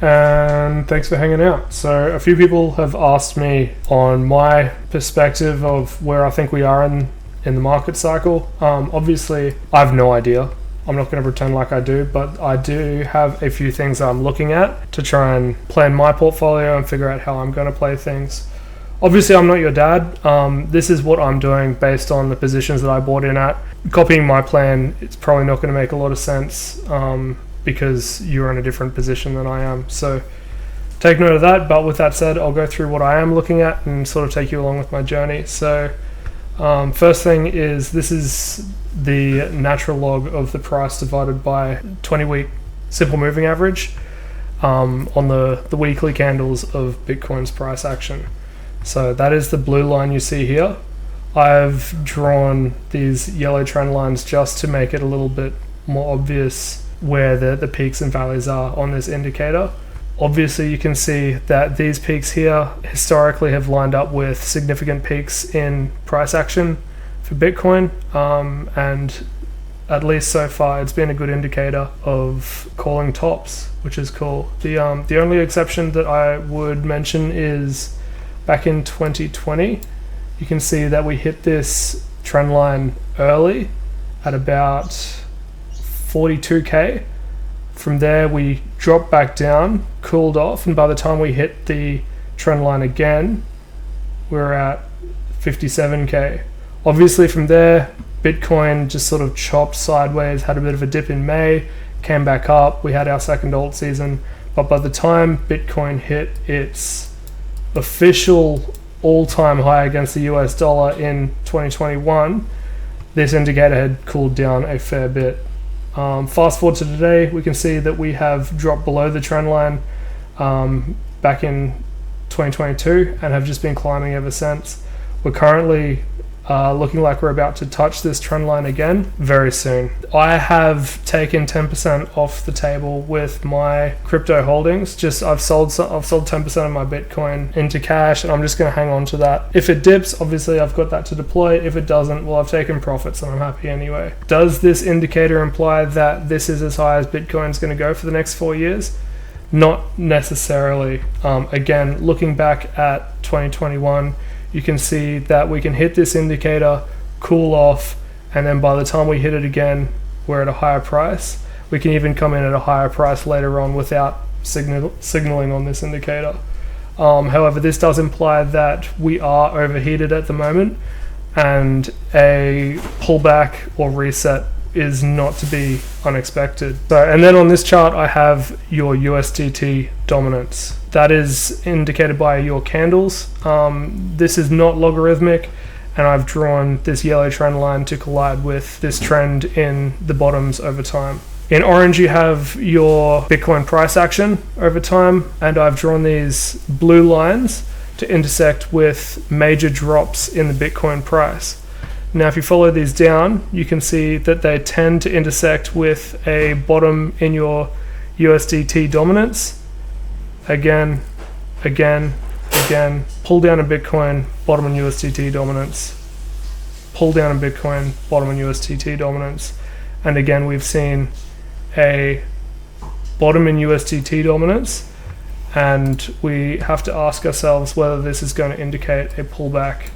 And thanks for hanging out. So a few people have asked me on my perspective of where I think we are in the market cycle. Obviously, I have no idea. I'm not going to pretend like I do, but I do have a few things I'm looking at to try and plan my portfolio and figure out how I'm going to play things. Obviously, I'm not your dad. This is what I'm doing based on the positions that I bought in at. Copying my plan, it's probably not going to make a lot of sense because you're in a different position than I am. So take note of that. But with that said, I'll go through what I am looking at and sort of take you along with my journey. So first thing is, this is the natural log of the price divided by 20-week simple moving average on the weekly candles of Bitcoin's price action. So that is the blue line you see here. I've drawn these yellow trend lines just to make it a little bit more obvious where the peaks and valleys are on this indicator. Obviously, you can see that these peaks here historically have lined up with significant peaks in price action for Bitcoin, and at least so far it's been a good indicator of calling tops, which is cool. The only exception that I would mention is back in 2020. You can see that we hit this trend line early at about 42k. From there we dropped back down, cooled off, and by the time we hit the trend line again, we're at 57k. Obviously from there, Bitcoin just sort of chopped sideways, had a bit of a dip in May, came back up, we had our second alt season, but by the time Bitcoin hit its official all-time high against the US dollar in 2021, this indicator had cooled down a fair bit. Fast forward to today, we can see that we have dropped below the trend line back in 2022 and have just been climbing ever since. We're currently looking like we're about to touch this trend line again very soon. I have taken 10% off the table with my crypto holdings. I've sold 10% of my Bitcoin into cash, and I'm just going to hang on to that. If it dips, obviously I've got that to deploy. If it doesn't, well, I've taken profits and I'm happy anyway. Does this indicator imply that this is as high as Bitcoin's going to go for the next 4 years? Not necessarily. Again, looking back at 2021, you can see that we can hit this indicator, cool off, and then by the time we hit it again, we're at a higher price. We can even come in at a higher price later on without signaling on this indicator. However, this does imply that we are overheated at the moment, and a pullback or reset is not to be unexpected. And then on this chart, I have your USDT dominance. That is indicated by your candles. This is not logarithmic, and I've drawn this yellow trend line to collide with this trend in the bottoms over time. In orange, you have your Bitcoin price action over time, and I've drawn these blue lines to intersect with major drops in the Bitcoin price. Now, if you follow these down, you can see that they tend to intersect with a bottom in your USDT dominance. Again, pull down in Bitcoin, bottom in USDT dominance, pull down in Bitcoin, bottom in USDT dominance, and again we've seen a bottom in USDT dominance, and we have to ask ourselves whether this is going to indicate a pullback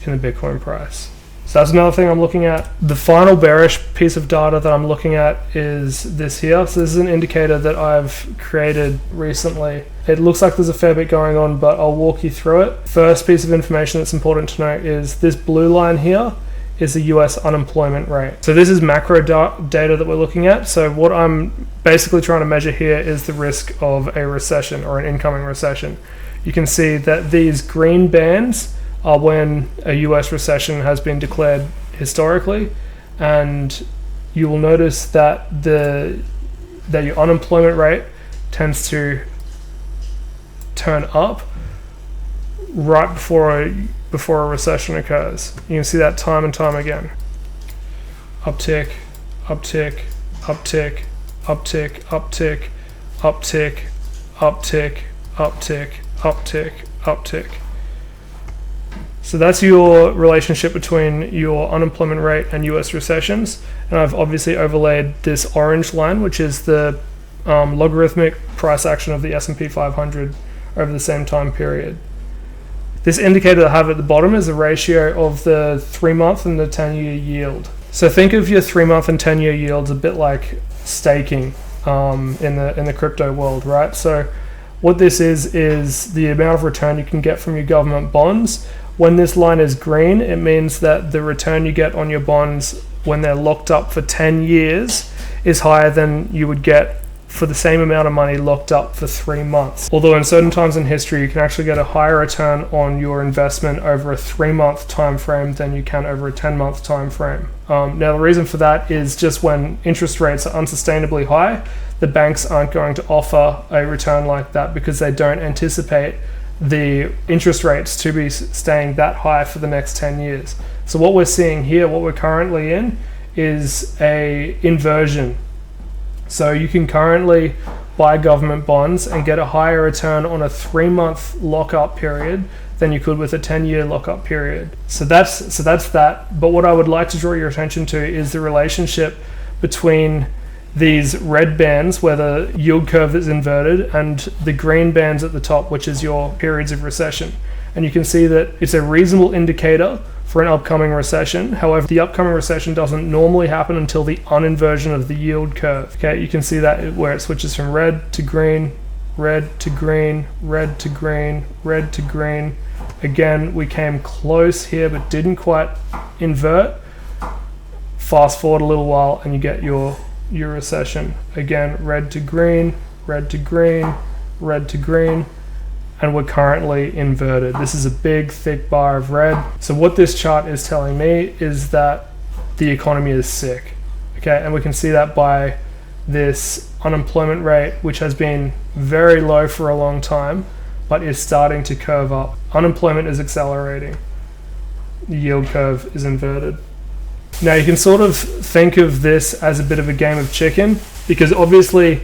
in the Bitcoin price. So that's another thing I'm looking at. The final bearish piece of data that I'm looking at is this here. So this is an indicator that I've created recently. It looks like there's a fair bit going on, but I'll walk you through it. First piece of information that's important to note is this blue line here is the US unemployment rate. So this is macro data that we're looking at. So what I'm basically trying to measure here is the risk of a recession or an incoming recession. You can see that these green bands are when a US recession has been declared historically, and you will notice that your unemployment rate tends to turn up right before a recession occurs. You can see that time and time again. Uptick, uptick, uptick, uptick, uptick, uptick, uptick, uptick, uptick, uptick. So that's your relationship between your unemployment rate and US recessions. And I've obviously overlaid this orange line, which is the logarithmic price action of the S&P 500 over the same time period. This indicator I have at the bottom is a ratio of the 3-month and the 10-year yield. So think of your 3-month and 10-year yields a bit like staking in the crypto world, right? So what this is the amount of return you can get from your government bonds. When this line is green, it means that the return you get on your bonds when they're locked up for 10 years is higher than you would get for the same amount of money locked up for 3 months. Although in certain times in history, you can actually get a higher return on your investment over a 3-month time frame than you can over a 10-month time frame. Now, the reason for that is just when interest rates are unsustainably high, the banks aren't going to offer a return like that because they don't anticipate the interest rates to be staying that high for the next 10 years. So what we're seeing here, what we're currently in, is a inversion. So you can currently buy government bonds and get a higher return on a 3-month lockup period than you could with a 10-year lockup period. So that's that. But what I would like to draw your attention to is the relationship between these red bands where the yield curve is inverted and the green bands at the top, which is your periods of recession. And you can see that it's a reasonable indicator for an upcoming recession. However, the upcoming recession doesn't normally happen until the uninversion of the yield curve. Okay, you can see that where it switches from red to green, red to green, red to green, red to green. Again, we came close here but didn't quite invert. Fast forward a little while and you get your recession. Again, red to green, red to green, red to green. And we're currently inverted. This is a big, thick bar of red. So what this chart is telling me is that the economy is sick. Okay, and we can see that by this unemployment rate, which has been very low for a long time, but is starting to curve up. Unemployment is accelerating. The yield curve is inverted. Now you can sort of think of this as a bit of a game of chicken, because obviously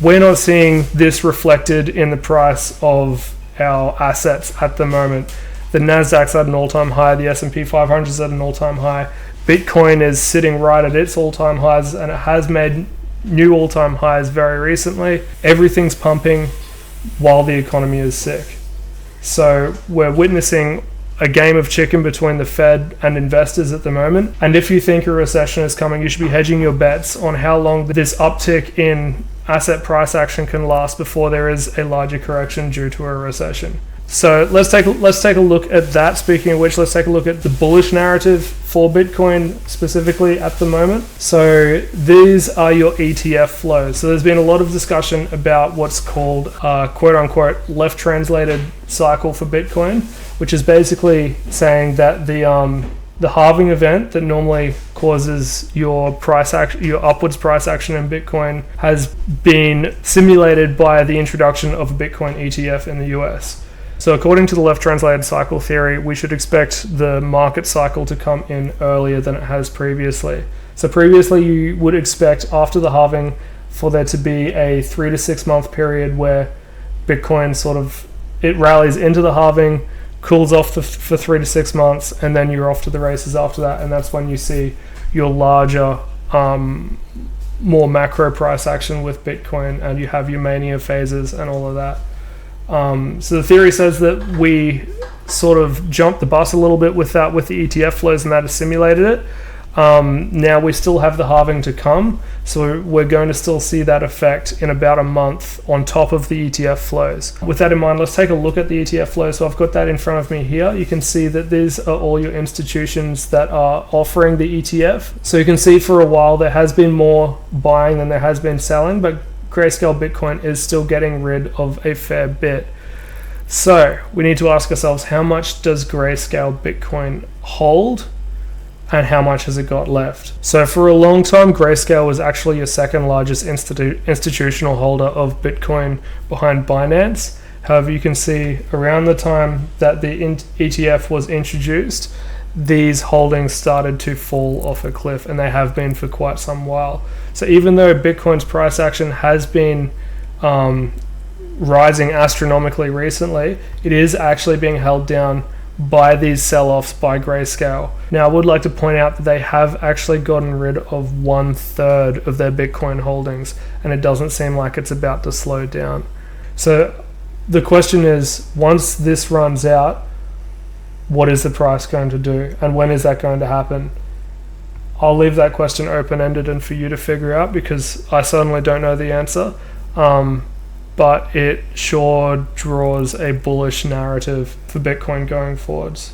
we're not seeing this reflected in the price of our assets at the moment. The Nasdaq's at an all-time high, the S&P 500 is at an all-time high. Bitcoin is sitting right at its all-time highs, and it has made new all-time highs very recently. Everything's pumping while the economy is sick. So we're witnessing a game of chicken between the Fed and investors at the moment. And if you think a recession is coming, you should be hedging your bets on how long this uptick in asset price action can last before there is a larger correction due to a recession. So let's take a look at that. Speaking of which, let's take a look at the bullish narrative for Bitcoin specifically at the moment. So these are your ETF flows. So there's been a lot of discussion about what's called quote unquote left translated cycle for Bitcoin, which is basically saying that the halving event that normally causes your upwards price action in Bitcoin has been simulated by the introduction of a Bitcoin ETF in the US. So according to the left translated cycle theory, we should expect the market cycle to come in earlier than it has previously. So previously you would expect after the halving for there to be a 3 to 6 month period where Bitcoin it rallies into the halving, cools off for 3 to 6 months, and then you're off to the races after that. And that's when you see your larger, more macro price action with Bitcoin, and you have your mania phases and all of that. So the theory says that we sort of jumped the bus a little bit with the ETF flows, and that has simulated it. Now we still have the halving to come, so we're going to still see that effect in about a month on top of the ETF flows. With that in mind, let's take a look at the ETF flows. So I've got that in front of me here. You can see that these are all your institutions that are offering the ETF. So you can see for a while there has been more buying than there has been selling, but Grayscale Bitcoin is still getting rid of a fair bit. So we need to ask ourselves, how much does Grayscale Bitcoin hold? And how much has it got left? So for a long time, Grayscale was actually your second largest institutional holder of Bitcoin behind Binance. However, you can see around the time that the ETF was introduced, these holdings started to fall off a cliff, and they have been for quite some while. So even though Bitcoin's price action has been rising astronomically recently, it is actually being held down by these sell-offs by Grayscale. Now, I would like to point out that they have actually gotten rid of 1/3 of their Bitcoin holdings, and it doesn't seem like it's about to slow down. So the question is, once this runs out, what is the price going to do, and when is that going to happen? I'll leave that question open-ended and for you to figure out, because I certainly don't know the answer. But it sure draws a bullish narrative for Bitcoin going forwards.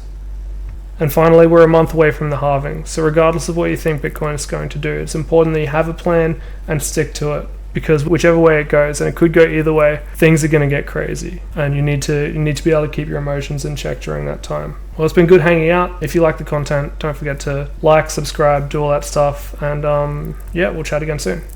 And finally, we're a month away from the halving. So regardless of what you think Bitcoin is going to do, it's important that you have a plan and stick to it, because whichever way it goes, and it could go either way, things are going to get crazy, and you need to be able to keep your emotions in check during that time. Well, it's been good hanging out. If you like the content, don't forget to like, subscribe, do all that stuff, and yeah, we'll chat again soon.